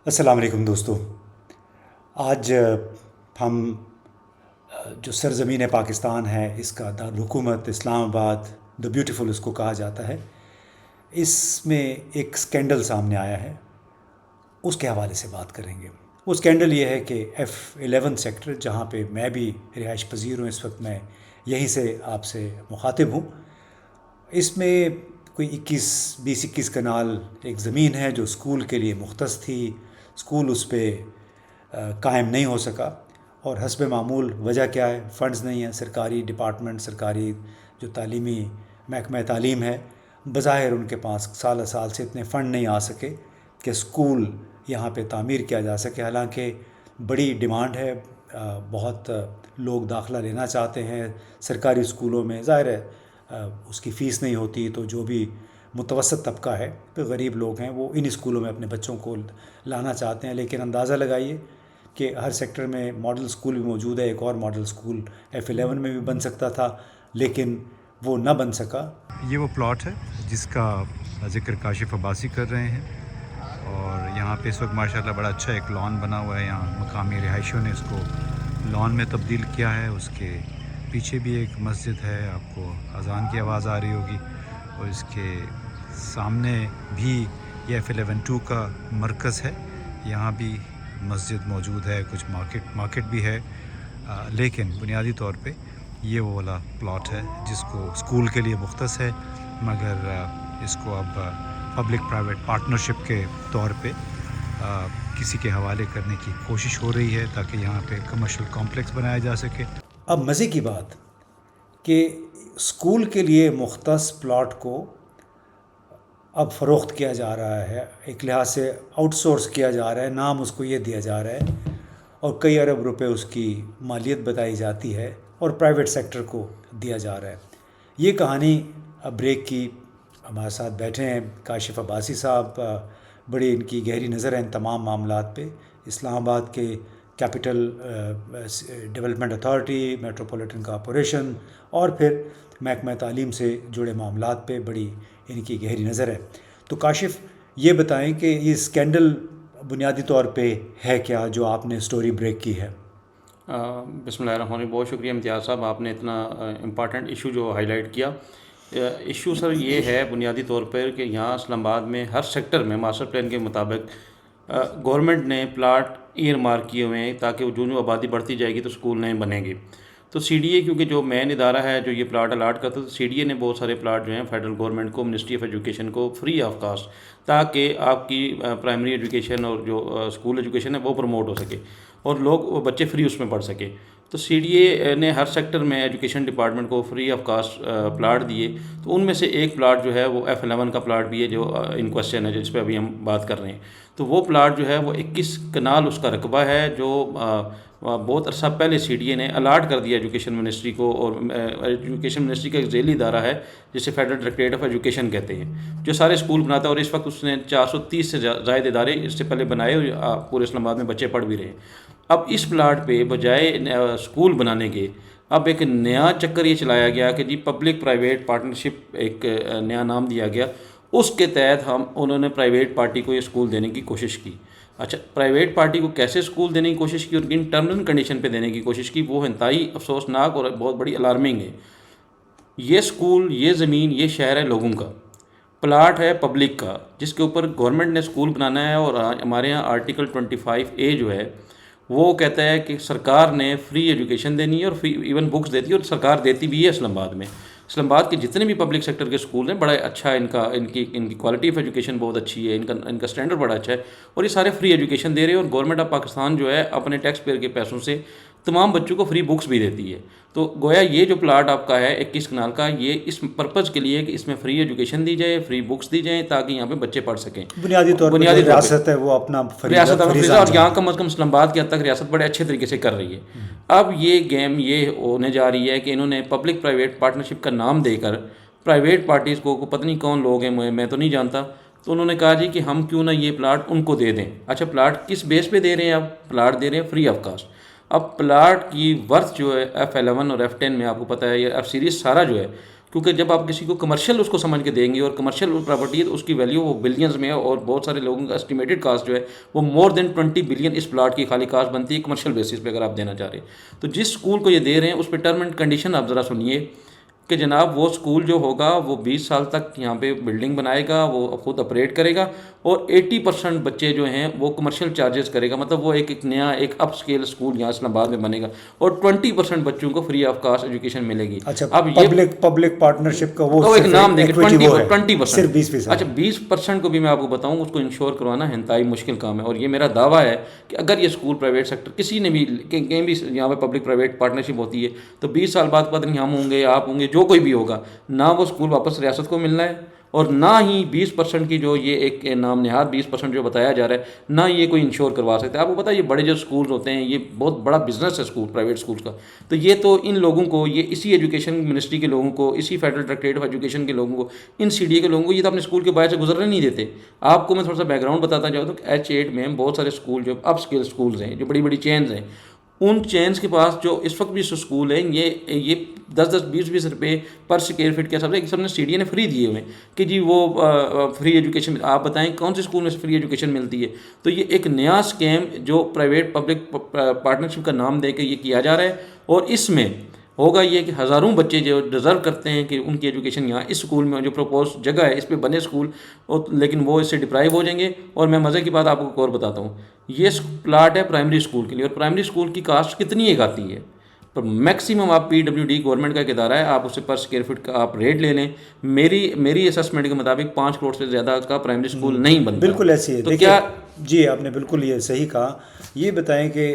السلام علیکم دوستو. آج ہم جو سرزمین پاکستان ہے اس کا دارالحکومت اسلام آباد دا بیوٹیفل اس کو کہا جاتا ہے، اس میں ایک سکینڈل سامنے آیا ہے، اس کے حوالے سے بات کریں گے. وہ سکینڈل یہ ہے کہ F11 سیکٹر جہاں پہ میں بھی رہائش پذیر ہوں، اس وقت میں یہیں سے آپ سے مخاطب ہوں. اس میں کوئی 21 کنال ایک زمین ہے جو اسکول کے لیے مختص تھی. اسکول اس پہ قائم نہیں ہو سکا، اور حسب معمول وجہ کیا ہے؟ فنڈز نہیں ہیں. سرکاری ڈپارٹمنٹ، سرکاری جو تعلیمی محکمہ تعلیم ہے، بظاہر ان کے پاس سال سال سے اتنے فنڈ نہیں آ سکے کہ اسکول یہاں پہ تعمیر کیا جا سکے. حالانکہ بڑی ڈیمانڈ ہے، بہت لوگ داخلہ لینا چاہتے ہیں سرکاری اسکولوں میں. ظاہر ہے اس کی فیس نہیں ہوتی، تو جو بھی متوسط طبقہ ہے، تو غریب لوگ ہیں، وہ ان اسکولوں میں اپنے بچوں کو لانا چاہتے ہیں. لیکن اندازہ لگائیے کہ ہر سیکٹر میں ماڈل اسکول بھی موجود ہے. ایک اور ماڈل اسکول F11 میں بھی بن سکتا تھا، لیکن وہ نہ بن سکا. یہ وہ پلاٹ ہے جس کا ذکر کاشف عباسی کر رہے ہیں، اور یہاں پہ اس وقت ماشاءاللہ بڑا اچھا ایک لان بنا ہوا ہے. یہاں مقامی رہائشیوں نے اس کو لان میں تبدیل کیا ہے. اس کے پیچھے بھی ایک مسجد ہے، آپ کو اذان کی آواز آ رہی ہوگی، اور اس کے سامنے بھی یہ F11-2 کا مرکز ہے. یہاں بھی مسجد موجود ہے، کچھ مارکیٹ بھی ہے. لیکن بنیادی طور پہ یہ وہ والا پلاٹ ہے جس کو اسکول کے لیے مختص ہے، مگر اس کو اب پبلک پرائیویٹ پارٹنرشپ کے طور پہ کسی کے حوالے کرنے کی کوشش ہو رہی ہے تاکہ یہاں پہ کمرشل کمپلیکس بنایا جا سکے. اب مزے کی بات کہ اسکول کے لیے مختص پلاٹ کو اب فروخت کیا جا رہا ہے، ایک لحاظ سے آؤٹ سورس کیا جا رہا ہے. نام اس کو یہ دیا جا رہا ہے، اور کئی ارب روپے اس کی مالیت بتائی جاتی ہے، اور پرائیویٹ سیکٹر کو دیا جا رہا ہے. یہ کہانی اب بریک کی. ہمارے ساتھ بیٹھے ہیں کاشف عباسی صاحب، بڑی ان کی گہری نظر ہے ان تمام معاملات پہ. اسلام آباد کے capital development authority, metropolitan corporation, اور پھر محکمہ تعلیم سے جڑے معاملات پہ بڑی ان کی گہری نظر ہے. تو کاشف یہ بتائیں کہ یہ اسکینڈل بنیادی طور پہ ہے کیا جو آپ نے سٹوری بریک کی ہے؟ بسم اللہ الرحمن الرحیم. بہت شکریہ امتیاز صاحب، آپ نے اتنا امپارٹنٹ ایشو جو ہائی لائٹ کیا. ایشو سر یہ ہے بنیادی طور پر کہ یہاں اسلام آباد میں ہر سیکٹر میں ماسٹر پلان کے مطابق گورنمنٹ نے پلاٹ ایئر مارک کیے ہوئے ہیں تاکہ جو آبادی بڑھتی جائے گی تو اسکول نئے بنیں گے. تو سی ڈی اے کیونکہ جو مین ادارہ ہے جو یہ پلاٹ الاٹ کرتا ہے، تو سی ڈی اے نے بہت سارے پلاٹ جو ہیں فیڈرل گورنمنٹ کو، منسٹری آف ایجوکیشن کو فری آف کاسٹ، تاکہ آپ کی پرائمری ایجوکیشن اور جو اسکول ایجوکیشن ہے وہ پروموٹ ہو سکے اور لوگ بچے فری اس میں پڑھ سکے. تو سی ڈی اے نے ہر سیکٹر میں ایجوکیشن ڈپارٹمنٹ کو فری آف کاسٹ پلاٹ دیے. تو ان میں سے ایک پلاٹ جو ہے وہ F11 کا پلاٹ بھی ہے جو ان کوشچن ہے جس پہ ابھی ہم بات کر رہے ہیں. تو وہ پلاٹ جو ہے وہ 21 کنال اس کا رقبہ ہے، جو بہت عرصہ پہلے سی ڈی اے نے الاٹ کر دیا ایجوکیشن منسٹری کو. اور ایجوکیشن منسٹری کا ایک ذیلی ادارہ ہے جسے فیڈرل ڈائریکٹریٹ آف ایجوکیشن کہتے ہیں، جو سارے اسکول بناتا ہے. اور اس وقت اس نے 430 سے زائد ادارے اس سے پہلے بنائے، اور پورے اسلام آباد میں بچے پڑھ بھی رہے ہیں. اب اس پلاٹ پہ بجائے اسکول بنانے کے اب ایک نیا چکر یہ چلایا گیا کہ جی پبلک پرائیویٹ پارٹنرشپ، ایک نیا نام دیا گیا. اس کے تحت انہوں نے پرائیویٹ پارٹی کو یہ اسکول دینے کی کوشش کی. اچھا، پرائیویٹ پارٹی کو کیسے اسکول دینے کی کوشش کی اور کن ٹرمز اینڈ کنڈیشن پہ دینے کی کوشش کی، وہ انتہائی افسوسناک اور بہت بڑی الارمنگ ہے. یہ اسکول، یہ زمین، یہ شہر ہے لوگوں کا، پلاٹ ہے پبلک کا جس کے اوپر گورنمنٹ نے اسکول بنانا ہے. اور ہمارے یہاں آرٹیکل 25A جو ہے وہ کہتا ہے کہ سرکار نے فری ایجوکیشن دینی ہے، اور فری ایون بکس دیتی ہے، اور سرکار دیتی بھی ہے. اسلام آباد میں، اسلام آباد کے جتنے بھی پبلک سیکٹر کے اسکول ہیں بڑا اچھا ان کی کوالٹی آف ایجوکیشن بہت اچھی ہے، ان کا اسٹینڈرڈ بڑا اچھا ہے، اور یہ سارے فری ایجوکیشن دے رہے ہیں. اور گورنمنٹ آف پاکستان جو ہے اپنے ٹیکس پیئر کے پیسوں سے تمام بچوں کو فری بکس بھی دیتی ہے. تو گویا یہ جو پلاٹ آپ کا ہے 21 کنال کا، یہ اس پرپز کے لیے کہ اس میں فری ایجوکیشن دی جائے، فری بکس دی جائیں تاکہ یہاں پہ بچے پڑھ سکیں. بنیادی طور پر ریاست ہے وہ اپنا ریاست اور یہاں کم از کم اسلام آباد کی حد تک ریاست بڑے اچھے طریقے سے کر رہی ہے. اب یہ گیم یہ ہونے جا رہی ہے کہ انہوں نے پبلک پرائیویٹ پارٹنرشپ کا نام دے کر پرائیویٹ پارٹیز کو پتہ نہیں کون لوگ ہیں، میں تو نہیں جانتا، تو انہوں نے کہا جی کہ ہم کیوں نہ یہ پلاٹ ان کو دے دیں. اچھا، پلاٹ کس بیس پہ دے رہے ہیں؟ آپ پلاٹ دے رہے ہیں فری آف کاسٹ. اب پلاٹ کی ورتھ جو ہے F11 اور F10 میں آپ کو پتہ ہے، یہ F سیریز سارا جو ہے کیونکہ جب آپ کسی کو کمرشل اس کو سمجھ کے دیں گے، اور کمرشل پراپرٹی ہے تو اس کی ویلیو وہ بلینز میں ہے، اور بہت سارے لوگوں کا اسٹیمیٹڈ کاسٹ جو ہے وہ مور دین 20 بلین اس پلاٹ کی خالی کاسٹ بنتی ہے کمرشل بیسس پہ اگر آپ دینا چاہ رہے ہیں. تو جس اسکول کو یہ دے رہے ہیں اس پہ ٹرم اینڈ کنڈیشن آپ ذرا سنیے کہ جناب وہ اسکول جو ہوگا وہ 20 سال تک یہاں پہ بلڈنگ بنائے گا، وہ خود آپریٹ کرے گا، اور 80% بچے جو ہیں وہ کمرشل چارجز کرے گا. مطلب وہ ایک نیا ایک اپ اسکیل اسکول یہاں اسلام آباد میں بنے گا، اور 20% بچوں کو فری آف کاسٹ ایجوکیشن ملے گی. اچھا، اب یہ پبلک پارٹنرشپ کا وہ ایک نام دیں گے 20%. صرف 20%. اچھا 20% کو بھی میں آپ کو بتاؤں اس کو انشور کروانا انتہائی مشکل کام ہے. اور یہ میرا دعویٰ ہے کہ اگر یہ اسکول پرائیویٹ سیکٹر کسی نے بھی کہیں بھی یہاں پہ پبلک پرائیویٹ پارٹنرشپ ہوتی ہے تو 20 سال بعد پتہ نہیں ہم ہوں گے، آپ ہوں گے، جو کوئی بھی ہوگا، نہ وہ اسکول واپس ریاست کو ملنا ہے، اور نہ ہی 20% کی جو یہ ایک نام نہاد 20% جو بتایا جا رہا ہے، نہ یہ کوئی انشور کروا سکتے ہیں. آپ کو پتہ ہے یہ بڑے جو اسکولز ہوتے ہیں یہ بہت بڑا بزنس ہے اسکول پرائیویٹ اسکولس کا. تو یہ تو ان لوگوں کو، یہ اسی ایجوکیشن منسٹری کے لوگوں کو، اسی فیڈرل ڈائریکٹریٹ آف ایجوکیشن کے لوگوں کو، ان سی ڈی اے کے لوگوں کو یہ تو اپنے اسکول کے باہر سے گزرنے نہیں دیتے. آپ کو میں تھوڑا سا بیک گراؤنڈ بتاتا جاؤں تو H8 میں بہت سارے اسکول جو اپ اسکیل اسکولز ہیں، جو بڑی بڑی چینز ہیں، ان چینز کے پاس جو اس وقت بھی اسکول ہیں یہ 10-20 روپے پر اسکوائر فٹ کے سب نے سی ڈی اے نے فری دیے ہوئے ہیں کہ جی وہ فری ایجوکیشن. آپ بتائیں کون سے اسکول میں فری ایجوکیشن ملتی ہے؟ تو یہ ایک نیا اسکیم جو پرائیویٹ پبلک پارٹنرشپ کا نام دے کے یہ کیا جا رہا ہے، اور اس میں ہوگا یہ کہ ہزاروں بچے جو ڈیزرو کرتے ہیں کہ ان کی ایجوکیشن یہاں اس اسکول میں جو پروپوز جگہ ہے اس پہ بنے اسکول، لیکن وہ اس سے ڈپرائیو ہو جائیں گے. اور میں مزے کی بات آپ کو ایک اور بتاتا ہوں، یہ پلاٹ ہے پرائمری اسکول کے لیے، اور پرائمری اسکول کی کاسٹ کتنی ایک آتی ہے؟ پر میکسیمم آپ PWD گورنمنٹ کا ایک ادارہ ہے، آپ اسے پر اسکوائر فٹ کا آپ ریٹ لے لیں، میری اسسمنٹ کے مطابق 5 کروڑ سے زیادہ کا پرائمری اسکول نہیں بنتا. بالکل ایسی ہے. تو دیکھیے کیا جی آپ نے بالکل یہ صحیح کہا. یہ بتائیں کہ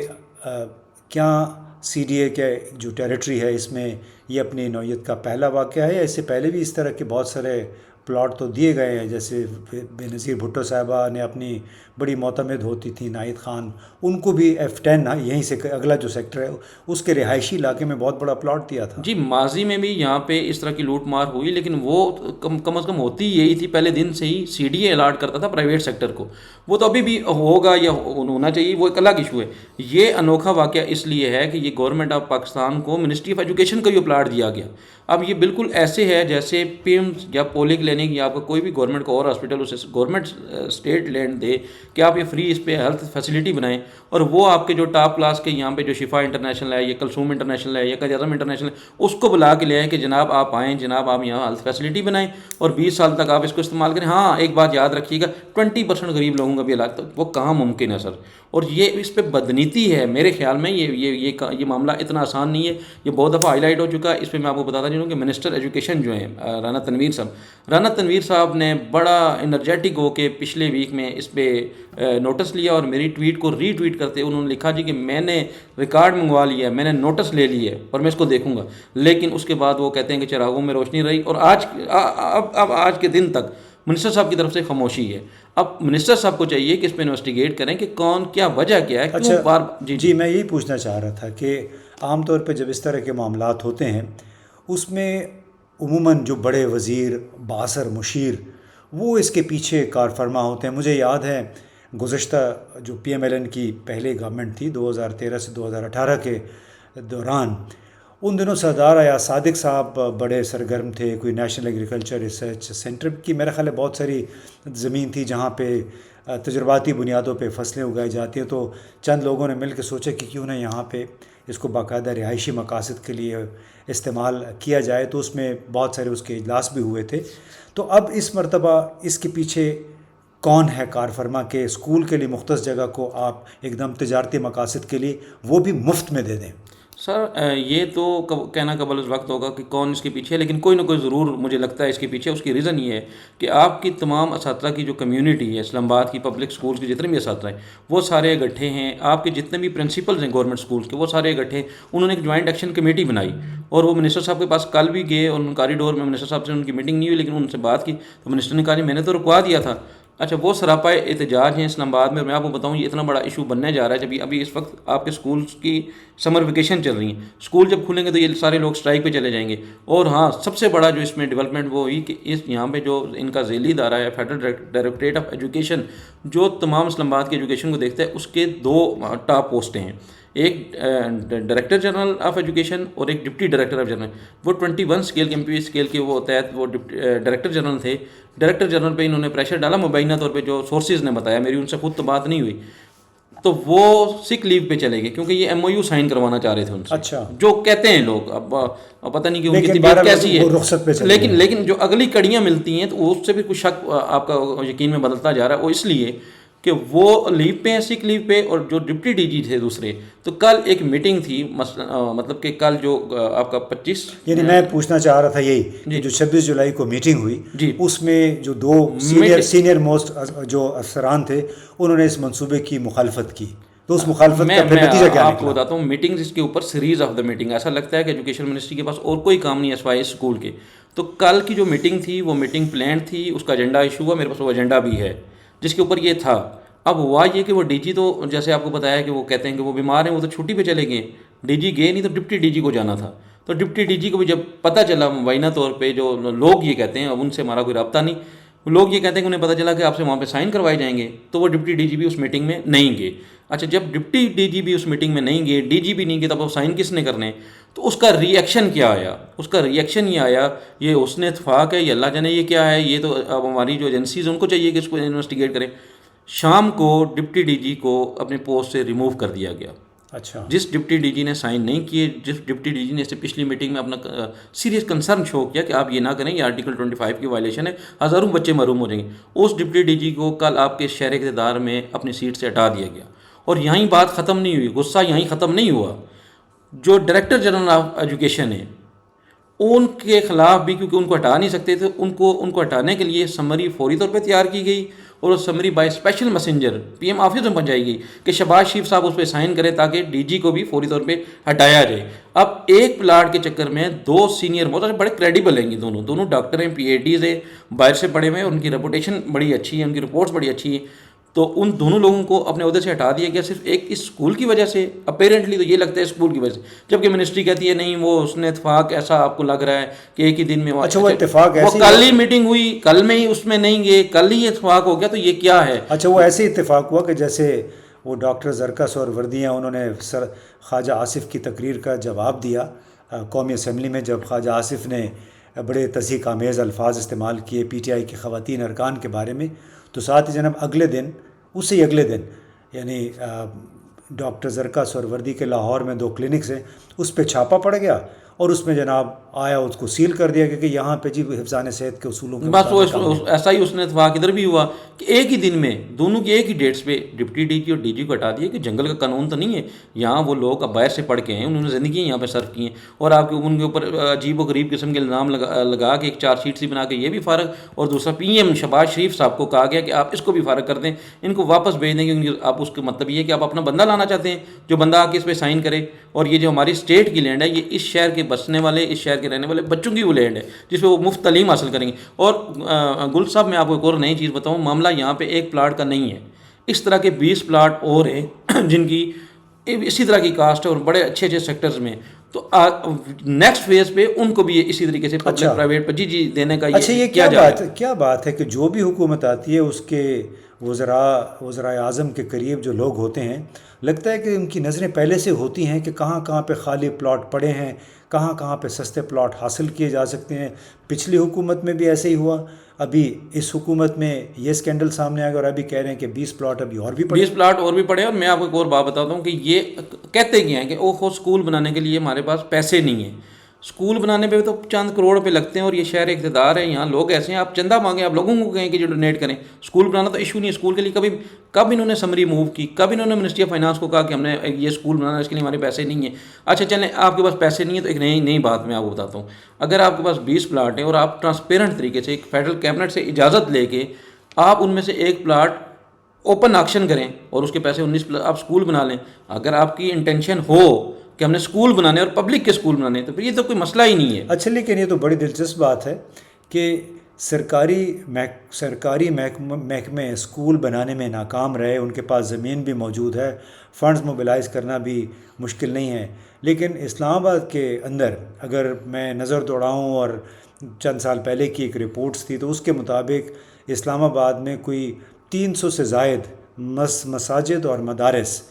کیا سی ڈی اے کے جو ٹیریٹری ہے اس میں یہ اپنی نوعیت کا پہلا واقعہ ہے، یا اس سے پہلے بھی اس طرح کے بہت سارے پلاٹ تو دیے گئے ہیں؟ جیسے بے نظیر بھٹو صاحبہ نے اپنی بڑی معتمد ہوتی تھی ناہید خان، ان کو بھی F10 یہیں سے اگلا جو سیکٹر ہے اس کے رہائشی علاقے میں بہت بڑا پلاٹ دیا تھا. جی ماضی میں بھی یہاں پہ اس طرح کی لوٹ مار ہوئی، لیکن وہ کم از کم ہوتی یہی تھی، پہلے دن سے ہی سی ڈی اے الاٹ کرتا تھا پرائیویٹ سیکٹر کو. وہ تو ابھی بھی ہوگا یا ہونا چاہیے، وہ ایک الگ ایشو ہے. یہ انوکھا واقعہ اس لیے ہے کہ یہ گورنمنٹ آف پاکستان کو منسٹری آف ایجوکیشن کا یہ پلاٹ دیا گیا. اب یہ بالکل ایسے ہے جیسے پیمز یا پولی کلینک یا آپ کا کوئی بھی گورنمنٹ کا اور ہاسپٹل اسے گورنمنٹ اسٹیٹ لینڈ دے کہ آپ یہ فری اس پہ ہیلتھ فیسلٹی بنائیں، اور وہ آپ کے جو ٹاپ کلاس کے یہاں پہ جو شفا انٹرنیشنل ہے یا کلثوم انٹرنیشنل ہے یا قائد اعظم انٹرنیشنل ہے اس کو بلا کے لے آئیں کہ جناب آپ آئیں، جناب آپ یہاں ہیلتھ فیسلٹی بنائیں اور 20 سال تک آپ اس کو استعمال کریں. ہاں ایک بات یاد رکھیے گا، 20% غریب لوگوں کا بھی علاج، تو وہ کہاں ممکن ہے سر؟ اور یہ اس پہ بدنیتی ہے میرے خیال میں. یہ معاملہ اتنا آسان نہیں ہے، یہ بہت دفعہ ہائی لائٹ ہو چکا ہے. اس پہ میں آپ کو بتاتا چلوں کہ منسٹر ایجوکیشن جو ہیں رانا تنویر صاحب نے بڑا انرجیٹک ہو کے پچھلے ویک میں اس پہ نوٹس لیا، اور میری ٹویٹ کو ری ٹویٹ کرتے انہوں نے لکھا جی کہ میں نے ریکارڈ منگوا لیا ہے، میں نے نوٹس لے لی ہے اور میں اس کو دیکھوں گا. لیکن اس کے بعد وہ کہتے ہیں کہ چراغوں میں روشنی رہی، اور آج کے دن تک منسٹر صاحب کی طرف سے خاموشی ہے. اب منسٹر صاحب کو چاہیے کہ اس پہ انویسٹیگیٹ کریں کہ کون کیا وجہ کیا ہے. اچھا جی میں یہی پوچھنا چاہ رہا تھا کہ عام طور پہ جب اس طرح کے معاملات ہوتے ہیں اس میں عموماً جو بڑے وزیر بااثر مشیر وہ اس کے پیچھے کار فرما ہوتے ہیں. مجھے یاد ہے گزشتہ جو PMLN کی پہلے گورنمنٹ تھی 2013 سے 2018 کے دوران، ان دنوں سردار ایاز صادق صاحب بڑے سرگرم تھے. کوئی نیشنل ایگریکلچر ریسرچ سینٹر کی میرا خیال ہے بہت ساری زمین تھی جہاں پہ تجرباتی بنیادوں پہ فصلیں اگائی جاتی ہیں. تو چند لوگوں نے مل کے سوچا کہ کیوں نہ یہاں پہ اس کو باقاعدہ رہائشی مقاصد کے لیے استعمال کیا جائے. تو اس میں بہت سارے اس کے اجلاس بھی ہوئے تھے. تو اب اس مرتبہ اس کے پیچھے کون ہے کار فرما کہ اسکول کے لیے مختص جگہ کو آپ ایک دم تجارتی مقاصد کے لیے وہ بھی مفت میں دے دیں؟ سر یہ تو کہنا قبل از وقت ہوگا کہ کون اس کے پیچھے ہے، لیکن کوئی نہ کوئی ضرور مجھے لگتا ہے اس کے پیچھے. اس کی ریزن یہ ہے کہ آپ کی تمام اساتذہ کی جو کمیونٹی ہے اسلام آباد کی پبلک اسکولس کے جتنے بھی اساتذہ ہیں وہ سارے اکٹھے ہیں. آپ کے جتنے بھی پرنسپلز ہیں گورنمنٹ اسکولس کے وہ سارے اکٹھے ہیں. انہوں نے ایک جوائنٹ ایکشن کمیٹی بنائی اور وہ منسٹر صاحب کے پاس کل بھی گئے، اور کاریڈور میں منسٹر صاحب سے ان کی میٹنگ نہیں ہوئی، لیکن ان سے بات کی تو منسٹر نے کہا جی میں نے تو رکوا دیا تھا. اچھا وہ سراپا احتجاج ہیں اسلام آباد میں. میں آپ کو بتاؤں یہ اتنا بڑا ایشو بننے جا رہا ہے جب ابھی اس وقت آپ کے اسکولس کی سمر ویکیشن چل رہی ہیں. اسکول جب کھلیں گے تو یہ سارے لوگ اسٹرائک پہ چلے جائیں گے. اور ہاں سب سے بڑا جو اس میں ڈیولپمنٹ وہ ہوئی کہ یہاں پہ جو ان کا ذیلی ادارہ ہے فیڈرل ڈائریکٹریٹ آف ایجوکیشن جو تمام اسلام آباد کی ایجوکیشن کو دیکھتا ہے، اس کے 2 ٹاپ پوسٹیں ہیں. ایک ڈائریکٹر جنرل آف ایجوکیشن اور ایک ڈپٹی ڈائریکٹر آف جنرل. وہ 21 اسکیل کے MP اسکیل کے وہ تحت وہ ڈائریکٹر جنرل تھے. ڈائریکٹر جنرل پہ انہوں نے پریشر ڈالا مبینہ طور پہ, جو سورسز نے بتایا, میری ان سے خود تو بات نہیں ہوئی, تو وہ سک لیو پہ چلے گئے کیونکہ یہ MOU سائن کروانا چاہ رہے تھے ان سے. اچھا, جو کہتے ہیں لوگ, اب پتہ نہیں کہ ان کی طبیعت کیسی ہے, لیکن جو اگلی کڑیاں ملتی ہیں تو اس سے بھی کچھ شک آپ کا یقین میں بدلتا جا رہا ہے. وہ اس لیے کہ وہ لیو پہ ہیں, سک لیو پہ. اور جو ڈپٹی DG تھے دوسرے, تو کل ایک میٹنگ تھی, مطلب کہ کل جو آپ کا 25, یعنی میں پوچھنا چاہ رہا تھا یہی, جو 26 جولائی کو میٹنگ ہوئی اس میں جو 2 سینئر موسٹ جو افسران تھے انہوں نے اس منصوبے کی مخالفت کی, تو اس مخالفت کا پھر نتیجہ کیا نکلا؟ آپ کو بتاتا ہوں. میٹنگز اس کے اوپر سیریز آف دا میٹنگ, ایسا لگتا ہے کہ ایجوکیشن منسٹری کے پاس اور کوئی کام نہیں ہے سوائے اسکول کے. تو کل کی جو میٹنگ تھی وہ میٹنگ پلان تھی, اس کا ایجنڈا ایشو ہوا, میرے پاس وہ ایجنڈا بھی ہے جس کے اوپر یہ تھا. اب ہوا یہ کہ وہ DG تو جیسے آپ کو بتایا کہ وہ کہتے ہیں کہ وہ بیمار ہیں, وہ تو چھٹی پہ چلے گئے. DG گئے نہیں تو ڈپٹی DG کو جانا تھا. تو ڈپٹی DG کو بھی جب پتہ چلا مبینہ طور پہ, جو لوگ یہ کہتے ہیں, اب ان سے ہمارا کوئی رابطہ نہیں, لوگ یہ کہتے ہیں کہ انہیں پتہ چلا کہ آپ سے وہاں پہ سائن کروائے جائیں گے, تو وہ ڈپٹی DG بھی اس میٹنگ میں نہیں گئے. اچھا, جب ڈپٹی DG بھی اس میٹنگ میں نہیں گئے, DG بھی نہیں گئے, تب وہ سائن کس نے کرنے؟ تو اس کا ریئیکشن کیا آیا؟ اس کا ریئیکشن یہ آیا, یہ حسن اتفاق ہے, یہ اللہ جانے یہ کیا ہے, یہ تو اب ہماری جو ایجنسیز ان کو چاہیے کہ اس کو انویسٹیگیٹ کریں. شام کو ڈپٹی DG کو اپنے پوسٹ سے ریموو کر دیا گیا. اچھا, جس ڈپٹی DG نے سائن نہیں کیے, جس ڈپٹی DG نے اس سے پچھلی میٹنگ میں اپنا سیریس کنسرن شو کیا کہ آپ یہ نہ کریں, یہ آرٹیکل 25 کی وائلیشن ہے, ہزاروں بچے محروم ہو جائیں گے, اس ڈپٹی DG کو کل آپ کے شہر اقتدار میں اپنی سیٹ سے ہٹا دیا گیا. اور یہیں بات ختم نہیں ہوئی, غصہ یہیں ختم نہیں ہوا. جو ڈائریکٹر جنرل آف ایجوکیشن ہے ان کے خلاف بھی, کیونکہ ان کو ہٹا نہیں سکتے تھے, ان کو ہٹانے کے لیے سمری فوری طور پہ تیار کی گئی, اور وہ summary by special messenger PM office میں پہنچائی گئی کہ شہباز شریف صاحب اس پہ سائن کرے تاکہ DG کو بھی فوری طور پہ ہٹایا جائے. اب ایک پلاٹ کے چکر میں 2 سینئر موسٹ بڑے کریڈیبل ہیں, دونوں ڈاکٹر ہیں, PhDs ہیں, باہر سے پڑھے ہوئے ہیں, ان کی ریپوٹیشن بڑی اچھی ہے, ان کی رپورٹس بڑی اچھی ہیں, تو ان دونوں لوگوں کو اپنے عہدے سے ہٹا دیا گیا صرف ایک اس اسکول کی وجہ سے. اپیرنٹلی تو یہ لگتا ہے اسکول کی وجہ سے, جبکہ منسٹری کہتی ہے نہیں, وہ اس نے اتفاق ایسا آپ کو لگ رہا ہے کہ ایک ہی دن میں. اچھا, وہ اتفاق وہ کل ہی میٹنگ ہوئی, کل میں ہی اس میں نہیں گئے, کل ہی اتفاق ہو گیا, تو یہ کیا ہے؟ اچھا, وہ ایسے اتفاق ہوا کہ جیسے وہ ڈاکٹر زرکس اور وردیاں, انہوں نے خواجہ آصف کی تقریر کا جواب دیا قومی اسمبلی میں, جب خواجہ آصف نے بڑے تضحیک آمیز الفاظ استعمال کیے PTI کے خواتین ارکان کے بارے میں, تو ساتھ ہی جناب اگلے دن یعنی ڈاکٹر زرکس اور وردی کے لاہور میں 2 کلینکس ہیں, اس پہ چھاپا پڑ گیا, اور اس میں جناب آیا اس کو سیل کر دیا کہ یہاں پہ جی حفظان صحت کے اصولوں کے بس وہ ایسا ہی اس نے اتفاق ادھر بھی ہوا کہ ایک ہی دن میں دونوں کی ایک ہی ڈیٹس پہ ڈپٹی DG اور DG کو ہٹا دیا کہ جنگل کا قانون تو نہیں ہے, یہاں وہ لوگ اب باہر سے پڑھ کے ہیں, انہوں نے زندگی یہاں پہ سرو کی ہیں, اور آپ کے ان کے اوپر عجیب و غریب قسم کے الزام لگا کے ایک 4 شیٹ سی بنا کے یہ بھی فارغ, اور دوسرا PM شہباز شریف صاحب کو کہا گیا کہ آپ اس کو بھی فارغ کر دیں, ان کو واپس بھیج دیں, کیونکہ آپ اس کا مطلب یہ ہے کہ آپ اپنا بندہ لانا چاہتے ہیں جو بندہ آ کے اس پہ سائن کرے, اور یہ جو ہماری اسٹیٹ کی لینڈ ہے, یہ اس شہر کے بسنے والے, اس شہر کے رہنے والے بچوں کی وہ لینڈ ہے جس پہ وہ مفت تعلیم حاصل کریں گے. اور گل صاحب, میں آپ کو ایک اور نئی چیز بتاؤں, معاملہ یہاں پہ ایک پلاٹ کا نہیں ہے, اس طرح کے 20 پلاٹ اور ہیں جن کی اسی طرح کی کاسٹ ہے اور بڑے اچھے سیکٹرز میں, تو نیکسٹ فیز پہ ان کو بھی اسی طریقے سے پبلک پرائیویٹ پر جی دینے کا. اچھا, یہ کیا بات ہے کہ جو بھی حکومت آتی ہے اس کے وزرائے اعظم کے قریب جو لوگ ہوتے ہیں, لگتا ہے کہ ان کی نظریں پہلے سے ہوتی ہیں کہ کہاں پہ خالی پلاٹ پڑے ہیں, کہاں پہ سستے پلاٹ حاصل کیے جا سکتے ہیں. پچھلی حکومت میں بھی ایسے ہی ہوا, ابھی اس حکومت میں یہ سکینڈل سامنے آ گیا, اور ابھی کہہ رہے ہیں کہ 20 پلاٹ ابھی اور بھی پڑے, 20 پلاٹ اور بھی پڑے. اور میں آپ کو ایک اور بات بتاتا ہوں کہ یہ کہتے کیا ہیں کہ اسکول بنانے کے لیے ہمارے پاس پیسے نہیں ہیں. اسکول بنانے پہ تو چند کروڑ پہ لگتے ہیں, اور یہ شہر اقتدار ہے, یہاں لوگ ایسے ہیں, آپ چندہ مانگیں, آپ لوگوں کو کہیں کہ جو ڈونیٹ کریں. اسکول بنانا تو ایشو نہیں ہے, اسکول کے لیے کب انہوں نے سمری موو کی, کب انہوں نے منسٹری آف فائنانس کو کہا کہ ہم نے یہ اسکول بنانا ہے, اس کے لیے ہمارے پیسے نہیں ہیں. اچھا چلیں, آپ کے پاس پیسے نہیں ہیں تو ایک نئی بات میں آپ کو بتاتا ہوں. اگر آپ کے پاس 20 پلاٹ ہیں اور آپ ٹرانسپیرنٹ طریقے سے ایک فیڈرل کیبنٹ سے اجازت لے کے آپ ان میں سے ایک پلاٹ اوپن آکشن کریں اور اس کے پیسے 19 آپ اسکول بنا لیں, اگر آپ کی انٹینشن ہو کہ ہم نے اسکول بنانے اور پبلک کے اسکول بنانے, تو پھر یہ تو کوئی مسئلہ ہی نہیں ہے. اچھا, لیکن یہ تو بڑی دلچسپ بات ہے کہ سرکاری محکمے اسکول بنانے میں ناکام رہے, ان کے پاس زمین بھی موجود ہے, فنڈز موبلائز کرنا بھی مشکل نہیں ہے, لیکن اسلام آباد کے اندر اگر میں نظر دوڑاؤں, اور چند سال پہلے کی ایک رپورٹس تھی, تو اس کے مطابق اسلام آباد میں کوئی 300 سے زائد مساجد اور مدارس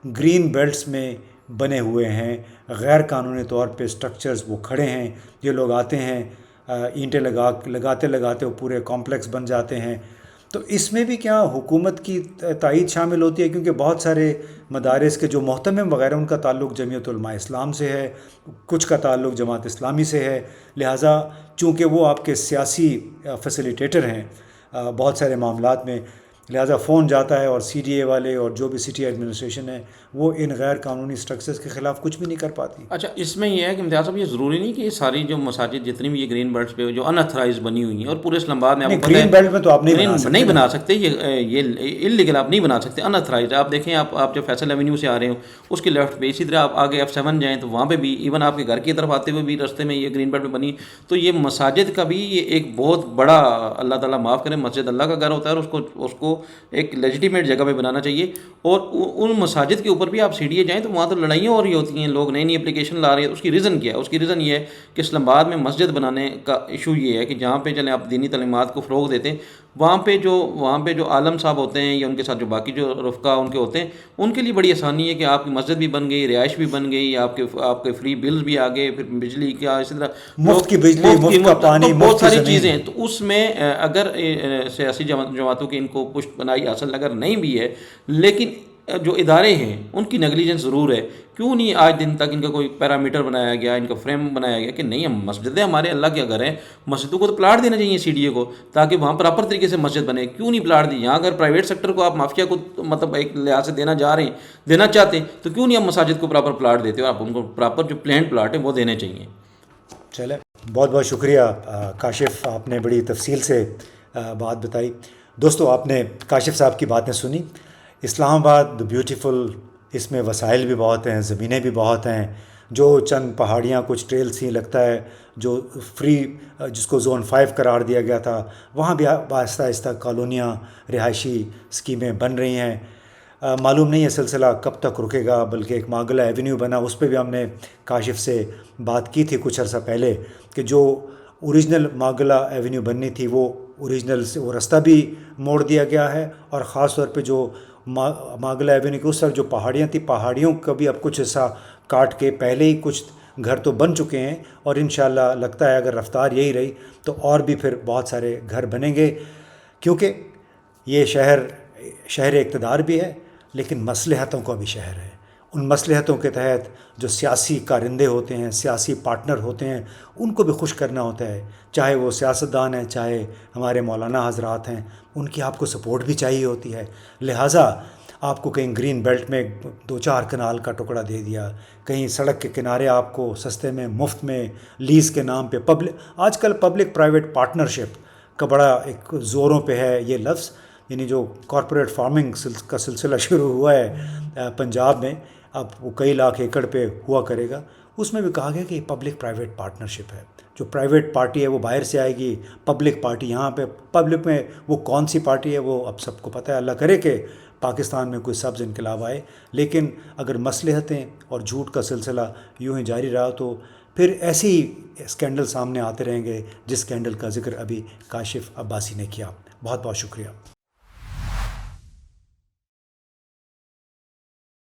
گرین بیلٹس میں بنے ہوئے ہیں، غیر قانونی طور پہ اسٹرکچرز وہ کھڑے ہیں. یہ لوگ آتے ہیں، اینٹیں لگاتے لگاتے وہ پورے کمپلیکس بن جاتے ہیں. تو اس میں بھی کیا حکومت کی تائید شامل ہوتی ہے؟ کیونکہ بہت سارے مدارس کے جو محتمم وغیرہ ان کا تعلق جمعیت علماء اسلام سے ہے، کچھ کا تعلق جماعت اسلامی سے ہے. لہٰذا چونکہ وہ آپ کے سیاسی فیسیلیٹیٹر ہیں بہت سارے معاملات میں، لہٰذا فون جاتا ہے اور سی ڈی اے والے اور جو بھی سٹی ایڈمنسٹریشن ہے وہ ان غیر قانونی اسٹرکچرز کے خلاف کچھ بھی نہیں کر پاتی. اچھا، اس میں یہ ہے کہ امتیاز صاحب یہ ضروری نہیں کہ یہ ساری جو مساجد جتنی بھی یہ گرین بیلٹس پہ جو ان اتھرائز بنی ہوئی ہیں اور پورے اسلام آباد میں آپ کو گرین بیلٹ میں تو آپ نہیں بنا سکتے، یہ انلیگل آپ نہیں بنا سکتے، ان اتھرائز. آپ دیکھیں، آپ جب فیصل ایونیو سے آ رہے ہو اس کے لیفٹ پہ، اسی طرح آپ آگے F7 جائیں تو وہاں پہ بھی، ایون آپ کے گھر کی طرف آتے ہوئے بھی رستے میں یہ گرین بیلٹ میں بنی. تو یہ مساجد کا بھی یہ ایک بہت بڑا، اللہ تعالیٰ معاف کرے، مسجد اللہ کا گھر ہوتا ہے اور اس کو ایک لیجیٹیمیٹ جگہ پہ بنانا چاہیے. اور ان مساجد کے اوپر بھی آپ سی ڈی اے جائیں تو وہاں تو لڑائیاں ہو رہی ہوتی ہیں، لوگ نئی نئی اپلیکیشن لا رہے ہیں. اس کی ریزن کیا ہے؟ اس کی ریزن یہ ہے کہ اسلام آباد میں مسجد بنانے کا ایشو یہ ہے کہ جہاں پہ چلیں آپ دینی تعلیمات کو فروغ دیتے ہیں، وہاں پہ جو عالم صاحب ہوتے ہیں یا ان کے ساتھ جو باقی جو رفقا ان کے ہوتے ہیں، ان کے لیے بڑی آسانی ہے کہ آپ کی مسجد بھی بن گئی، رہائش بھی بن گئی، آپ کے فری بلز بھی آ گئے، پھر بجلی کا اسی طرح مفت کی بجلی، مفت کا پانی، بہت ساری چیزیں ہیں. تو اس میں اگر سیاسی جماعتوں کی ان کو پشت بنائی اصل اگر نہیں بھی ہے، لیکن جو ادارے ہیں ان کی نیگلیجنس ضرور ہے. کیوں نہیں آج دن تک ان کا کوئی پیرامیٹر بنایا گیا، ان کا فریم بنایا گیا کہ نہیں، ہم مسجدیں ہمارے اللہ کے گھر ہیں، مسجدوں کو تو پلاٹ دینا چاہیے سی ڈی اے کو، تاکہ وہاں پراپر طریقے سے مسجد بنے. کیوں نہیں پلاٹ دی؟ یہاں اگر پرائیویٹ سیکٹر کو آپ مافیا کو مطلب ایک لحاظ سے دینا چاہتے ہیں تو کیوں نہیں آپ مساجد کو پراپر پلاٹ دیتے ہو؟ آپ ان کو پراپر جو پلان پلاٹ ہیں وہ دینے چاہیے. چلے، بہت بہت شکریہ کاشف، آپ نے بڑی تفصیل سے بات بتائی. دوستو، آپ نے کاشف صاحب کی باتیں سنی. اسلام آباد دی بیوٹیفل، اس میں وسائل بھی بہت ہیں، زمینیں بھی بہت ہیں. جو چند پہاڑیاں، کچھ ٹریل سی لگتا ہے جو فری، جس کو زون 5 قرار دیا گیا تھا، وہاں بھی آہستہ آہستہ کالونیاں، رہائشی اسکیمیں بن رہی ہیں. معلوم نہیں ہے سلسلہ کب تک رکے گا. بلکہ ایک ماگلہ ایونیو بنا، اس پہ بھی ہم نے کاشف سے بات کی تھی کچھ عرصہ پہلے کہ جو اوریجنل ماگلہ ایونیو بننی تھی وہ اوریجنل سے وہ رستہ بھی موڑ دیا گیا ہے. اور خاص طور پہ جو ماگلہ ایونیو کے اس طرف جو پہاڑیاں تھیں، پہاڑیوں کا بھی اب کچھ حصہ کاٹ کے پہلے ہی کچھ گھر تو بن چکے ہیں. اور انشاءاللہ لگتا ہے اگر رفتار یہی رہی تو اور بھی پھر بہت سارے گھر بنیں گے. کیونکہ یہ شہر اقتدار بھی ہے، لیکن مصلحتوں کا بھی شہر ہے. ان مصلحتوں کے تحت جو سیاسی کارندے ہوتے ہیں، سیاسی پارٹنر ہوتے ہیں، ان کو بھی خوش کرنا ہوتا ہے. چاہے وہ سیاستدان ہیں، چاہے ہمارے مولانا حضرات ہیں، ان کی آپ کو سپورٹ بھی چاہیے ہوتی ہے. لہٰذا آپ کو کہیں گرین بیلٹ میں 2-4 کنال کا ٹکڑا دے دیا، کہیں سڑک کے کنارے آپ کو سستے میں، مفت میں، لیز کے نام پہ آج کل پبلک پرائیویٹ پارٹنرشپ کا بڑا ایک زوروں پہ ہے یہ لفظ. یعنی جو کارپوریٹ فارمنگ کا سلسلہ شروع ہوا ہے پنجاب میں، اب وہ کئی لاکھ ایکڑ پہ ہوا کرے گا. اس میں بھی کہا گیا کہ یہ پبلک پرائیویٹ پارٹنرشپ ہے. جو پرائیویٹ پارٹی ہے وہ باہر سے آئے گی، پبلک پارٹی یہاں پہ. پبلک میں وہ کون سی پارٹی ہے وہ اب سب کو پتہ ہے. اللہ کرے کہ پاکستان میں کوئی سبز انقلاب آئے. لیکن اگر مصلحتیں اور جھوٹ کا سلسلہ یوں ہی جاری رہا تو پھر ایسے ہی اسکینڈل سامنے آتے رہیں گے، جس اسکینڈل کا ذکر ابھی کاشف عباسی نے کیا. بہت بہت شکریہ.